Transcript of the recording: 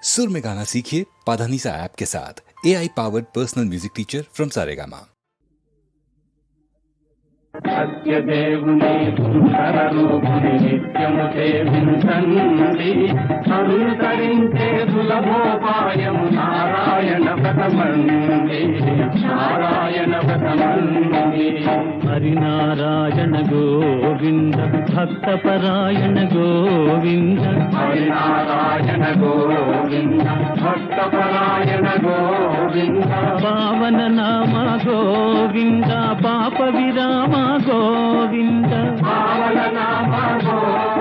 सुर में गाना सीखिए पाधानीसा ऐप के साथ। AI powered personal music teacher from Saregama. సత్యదేవుని సుందర రూపుని నిత్యము సేవించండి అనుసరించే సులభోపాయము నారాయణ వ్రతమండి నారాయణ వ్రతమండి. హరినారాయణ గోవింద భక్తపరాయణ గోవింద హరినారాయణ గోవింద భక్తపరాయణ గోవింద పావన నామ గోవింద పాప విరామ గోవింద పావన నామ గోవింద